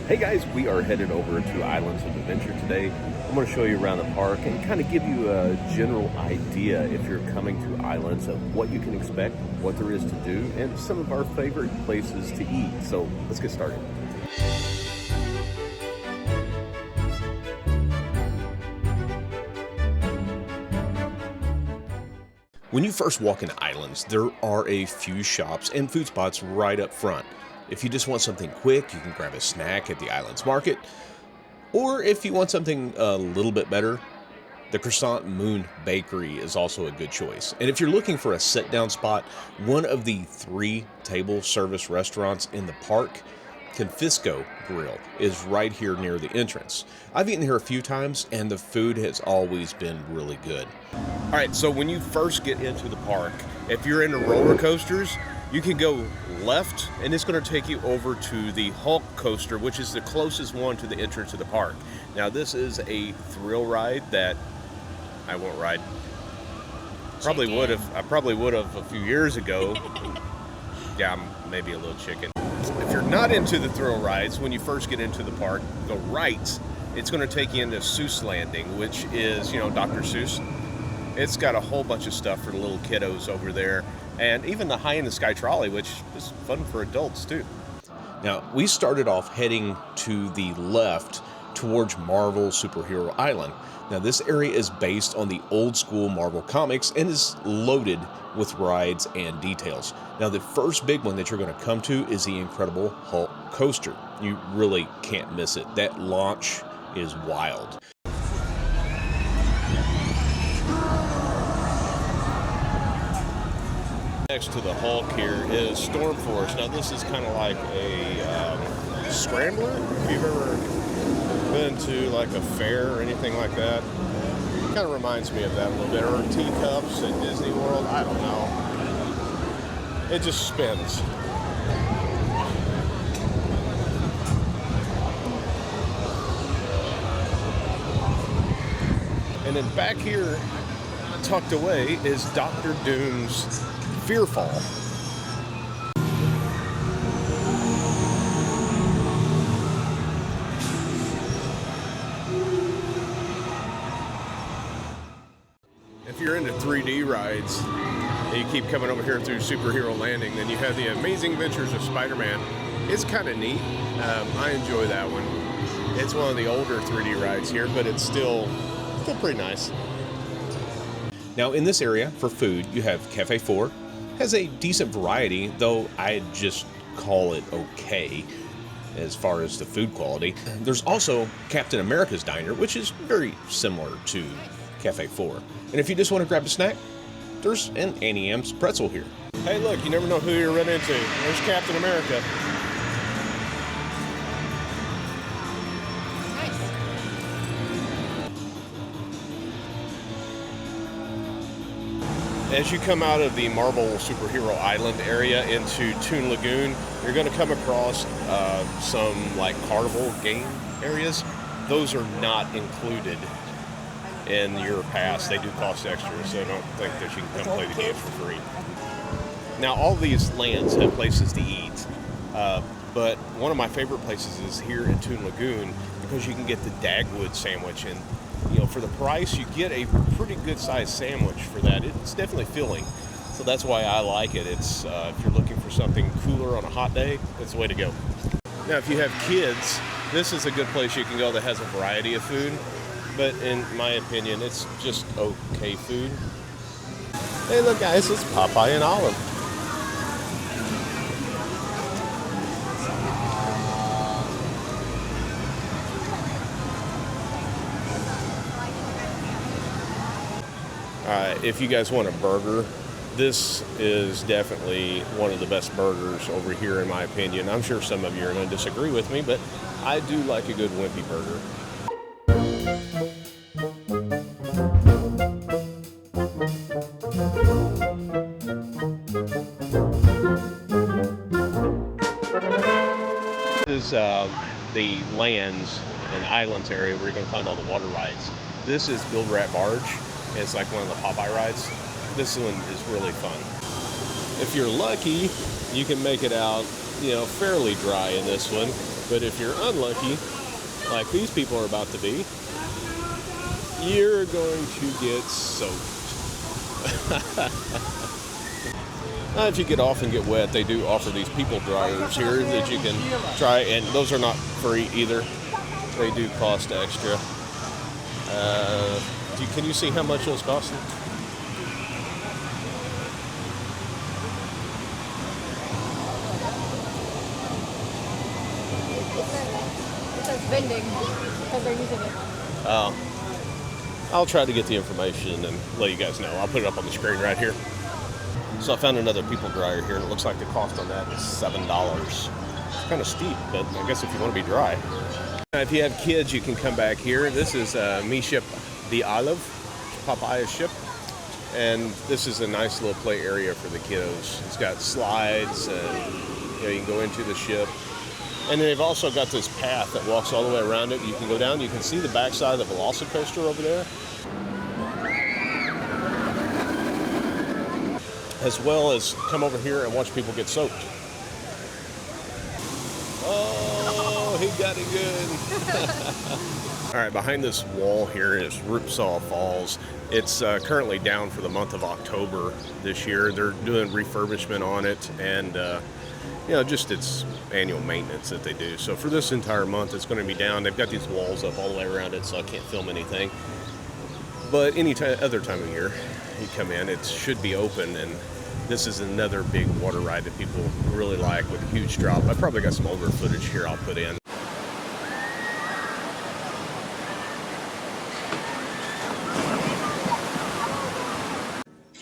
Hey guys, we are headed over to Islands of Adventure today. I'm going to show you around the park and kind of give you a general idea if you're coming to Islands of what you can expect, what there is to do, and some of our favorite places to eat. So let's get started. When you first walk into Islands, there are a few shops and food spots right up front. If you just want something quick, you can grab a snack at the Islands Market. Or if you want something a little bit better, the Croissant Moon Bakery is also a good choice. And if you're looking for a sit-down spot, one of the 3 table service restaurants in the park, Confisco Grill, is right here near the entrance. I've eaten here a few times and the food has always been really good. All right, so when you first get into the park, if you're into roller coasters, you can go left and it's going to take you over to the Hulk coaster, which is the closest one to the entrance of the park. Now this is a thrill ride that I won't ride. I probably would have a few years ago. Yeah, I'm maybe a little chicken. If you're not into the thrill rides, when you first get into the park, go right. It's going to take you into Seuss Landing, which is, Dr. Seuss. It's got a whole bunch of stuff for the little kiddos over there. And even the High in the Sky trolley, which is fun for adults too. Now, we started off heading to the left towards Marvel Superhero Island. Now, this area is based on the old school Marvel comics and is loaded with rides and details. Now, the first big one that you're going to come to is the Incredible Hulk coaster. You really can't miss it. That launch is wild. Next to the Hulk here is Storm Force. Now this is kind of like a scrambler. If you've ever been to like a fair or anything like that, it kind of reminds me of that a little bit. Or teacups at Disney World, I don't know. It just spins. And then back here, tucked away, is Dr. Doom's Fearfall. If you're into 3D rides and you keep coming over here through Superhero Landing, then you have the Amazing Adventures of Spider-Man. It's kind of neat. I enjoy that one. It's one of the older 3D rides here, but it's still pretty nice. Now in this area for food, you have Cafe 4. Has a decent variety, though I'd just call it okay as far as the food quality. There's also Captain America's Diner, which is very similar to Cafe 4. And if you just want to grab a snack, there's an Annie M's pretzel here. Hey look, you never know who you're running into. There's Captain America. As you come out of the Marvel Superhero Island area into Toon Lagoon, you're going to come across some like carnival game areas. Those are not included in your pass. They do cost extra, so don't think that you can come play the games for free. Now, all these lands have places to eat, but one of my favorite places is here in Toon Lagoon because you can get the Dagwood sandwich, and for the price, you get a pretty good-sized sandwich for that. It's definitely filling, so that's why I like it. It's if you're looking for something cooler on a hot day, that's the way to go. Now, if you have kids, this is a good place you can go that has a variety of food, but in my opinion, it's just okay food. Hey, look, guys, it's Popeye and Olive. If you guys want a burger, this is definitely one of the best burgers over here in my opinion. I'm sure some of you are going to disagree with me, but I do like a good wimpy burger. This is the lands and islands area where you're going to find all the water rides. This is Build Rat Barge. It's like one of the Popeye rides. This one is really fun. If you're lucky, you can make it out, fairly dry in this one. But if you're unlucky, like these people are about to be, you're going to get soaked. If you get off and get wet, they do offer these people dryers here that you can try, and those are not free either. They do cost extra. Can you see how much those cost? It says vending because they're using it. Oh. I'll try to get the information and let you guys know. I'll put it up on the screen right here. So I found another people dryer here, and it looks like the cost on that is $7. It's kind of steep, but I guess if you want to be dry. If you have kids, you can come back here. This is Me Ship the Olive, Popeye's ship. And this is a nice little play area for the kiddos. It's got slides, and you can go into the ship. And then they've also got this path that walks all the way around it. You can go down, you can see the backside of the Velocicoaster over there. As well as come over here and watch people get soaked. Oh, he got it good. All right, behind this wall here is Ripsaw Falls. It's currently down for the month of October this year. They're doing refurbishment on it, and just its annual maintenance that they do. So for this entire month, it's going to be down. They've got these walls up all the way around it, so I can't film anything. But any other time of year you come in, it should be open, and this is another big water ride that people really like with a huge drop. I probably got some older footage here I'll put in.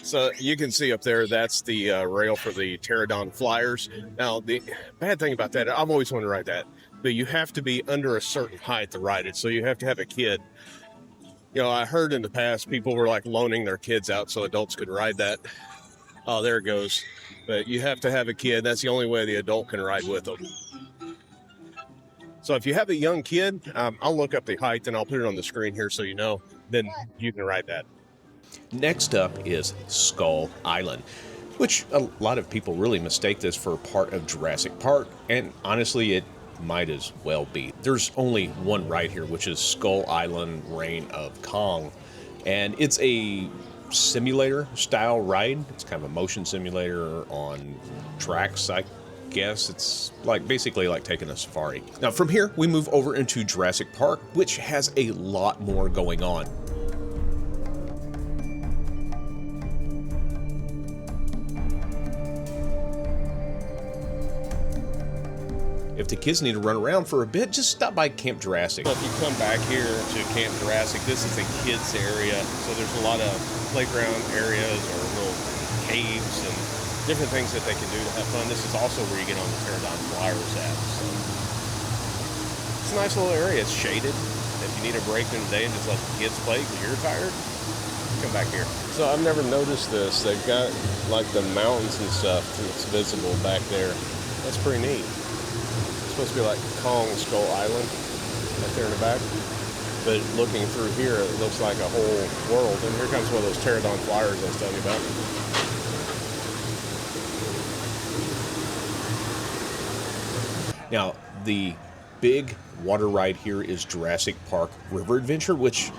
So you can see up there, that's the rail for the Pteranodon flyers. Now, the bad thing about that, I've always wanted to ride that, but you have to be under a certain height to ride it, so you have to have a kid. I heard in the past people were like loaning their kids out so adults could ride that. Oh, there it goes. But you have to have a kid. That's the only way the adult can ride with them. So if you have a young kid, I'll look up the height and I'll put it on the screen here so you know. Then you can ride that. Next up is Skull Island, which a lot of people really mistake this for part of Jurassic Park. And honestly, it might as well be. There's only one ride here, which is Skull Island Reign of Kong. And it's a simulator style ride. It's kind of a motion simulator on tracks, I guess. It's basically like taking a safari. Now from here we move over into Jurassic Park, which has a lot more going on. If the kids need to run around for a bit, just stop by Camp Jurassic. So if you come back here to Camp Jurassic, this is a kids area. So there's a lot of playground areas or little caves and different things that they can do to have fun. This is also where you get on the Pteranodon flyers at. So it's a nice little area. It's shaded. If you need a break in the day and just let the kids play because you're tired, come back here. So I've never noticed this. They've got like the mountains and stuff that's visible back there. That's pretty neat. Supposed to be like Kong Skull Island right there in the back, but looking through here it looks like a whole world. And here comes one of those Pteranodon flyers I was telling you about. Now the big water ride here is Jurassic Park River Adventure, which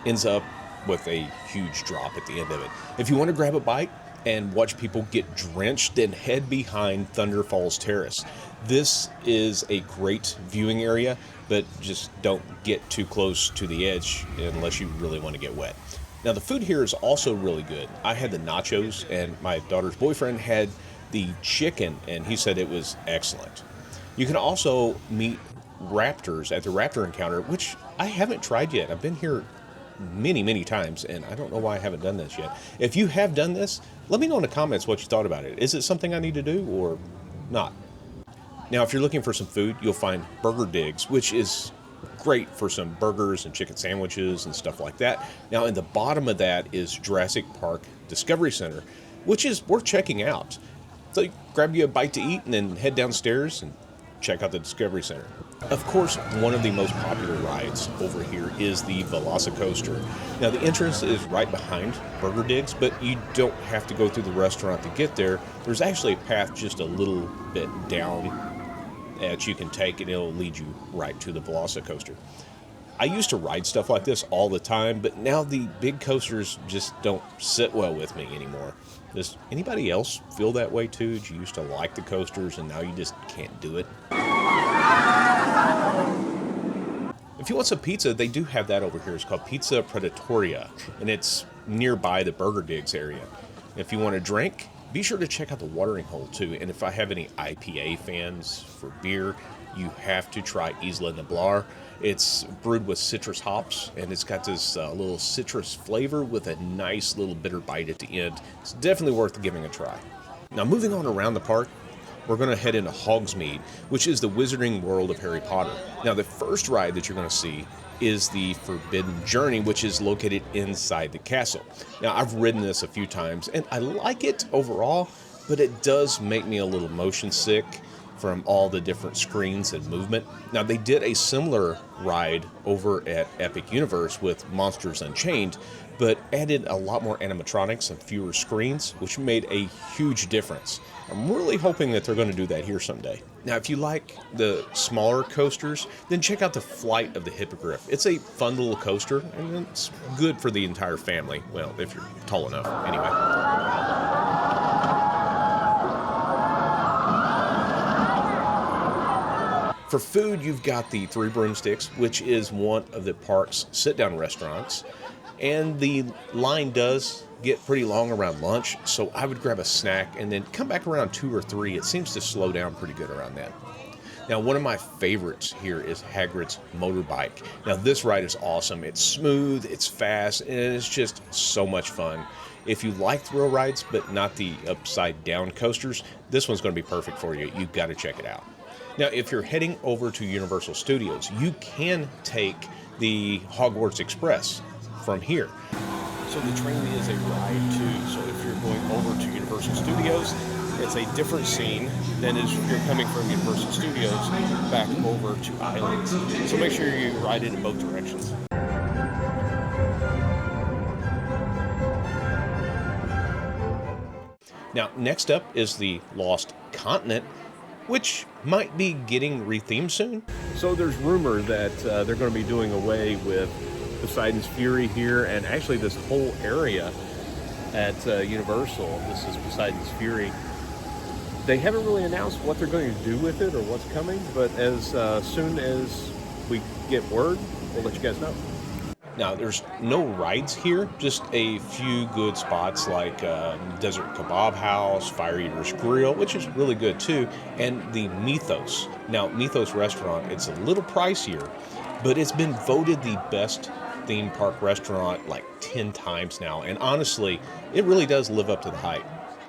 ends up with a huge drop at the end of it. If you want to grab a bite and watch people get drenched, then head behind Thunder Falls Terrace. This is a great viewing area, but just don't get too close to the edge unless you really want to get wet. Now the food here is also really good. I had the nachos and my daughter's boyfriend had the chicken and he said it was excellent. You can also meet raptors at the Raptor Encounter, which I haven't tried yet. I've been here many times and I don't know why I haven't done this yet. If you have done this, let me know in the comments what you thought about it. Is it something I need to do or not? Now if you're looking for some food, you'll find Burger Digs, which is great for some burgers and chicken sandwiches and stuff like that. Now in the bottom of that is Jurassic Park Discovery Center, which is worth checking out. So grab you a bite to eat and then head downstairs and check out the Discovery Center. Of course, one of the most popular rides over here is the Velocicoaster. Now the entrance is right behind Burger Digs, but you don't have to go through the restaurant to get there. There's actually a path just a little bit down that you can take, and it'll lead you right to the Velocicoaster. I used to ride stuff like this all the time, but now the big coasters just don't sit well with me anymore. Does anybody else feel that way too? Do you used to like the coasters and now you just can't do it? If you want some pizza, they do have that over here. It's called Pizza Predatoria, and it's nearby the Burger Digs area. If you want a drink, be sure to check out the watering hole too. And if I have any IPA fans for beer, you have to try Isla Nublar. It's brewed with citrus hops, and it's got this little citrus flavor with a nice little bitter bite at the end. It's definitely worth giving a try. Now, moving on around the park, we're going to head into Hogsmeade, which is the Wizarding World of Harry Potter. Now, the first ride that you're going to see is the Forbidden Journey, which is located inside the castle. Now, I've ridden this a few times, and I like it overall, but it does make me a little motion sick from all the different screens and movement. Now, they did a similar ride over at Epic Universe with Monsters Unchained, but added a lot more animatronics and fewer screens, which made a huge difference. I'm really hoping that they're going to do that here someday. Now, if you like the smaller coasters, then check out the Flight of the Hippogriff. It's a fun little coaster, and it's good for the entire family. Well, if you're tall enough, anyway. For food, you've got the Three Broomsticks, which is one of the park's sit-down restaurants. And the line does get pretty long around lunch, so I would grab a snack and then come back around 2 or 3. It seems to slow down pretty good around then. Now, one of my favorites here is Hagrid's motorbike. Now, this ride is awesome. It's smooth, it's fast, and it's just so much fun. If you like thrill rides, but not the upside-down coasters, this one's going to be perfect for you. You've got to check it out. Now, if you're heading over to Universal Studios, you can take the Hogwarts Express from here. So the train is a ride too. So if you're going over to Universal Studios, it's a different scene than if you're coming from Universal Studios back over to Islands. So make sure you ride it in both directions. Now, next up is the Lost Continent, which might be getting rethemed soon. So there's rumor that they're going to be doing away with Poseidon's Fury here, and actually this whole area at Universal, this is Poseidon's Fury. They haven't really announced what they're going to do with it or what's coming, but as soon as we get word, we'll let you guys know. Now, there's no rides here, just a few good spots like Desert Kebab House, Fire Eater's Grill, which is really good too, and the Mythos. Now, Mythos Restaurant, it's a little pricier, but it's been voted the best theme park restaurant like 10 times now, and honestly, it really does live up to the hype.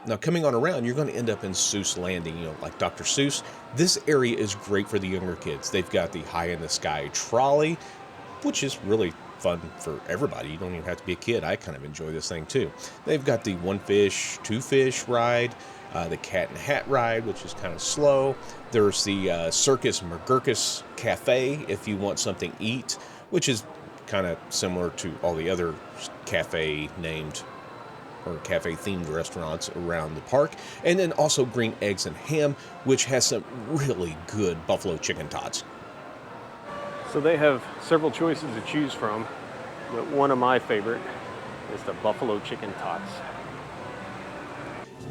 Now, coming on around, you're going to end up in Seuss Landing, like Dr. Seuss. This area is great for the younger kids. They've got the High in the Sky trolley, which is really fun for everybody. You don't even have to be a kid. I kind of enjoy this thing too. They've got the One Fish, Two Fish ride, the Cat and Hat ride, which is kind of slow. There's the Circus McGurkus Cafe if you want something to eat, which is kind of similar to all the other cafe named or cafe themed restaurants around the park. And then also Green Eggs and Ham, which has some really good buffalo chicken tots. So they have several choices to choose from, but one of my favorite is the buffalo chicken tots.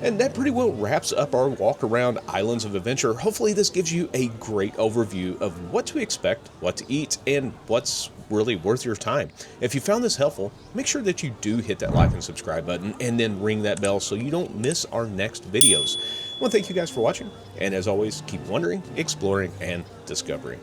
And that pretty well wraps up our walk around Islands of Adventure. Hopefully this gives you a great overview of what to expect, what to eat, and what's really worth your time. If you found this helpful, make sure that you do hit that like and subscribe button and then ring that bell so you don't miss our next videos. I want to thank you guys for watching, and as always, keep wondering, exploring, and discovering.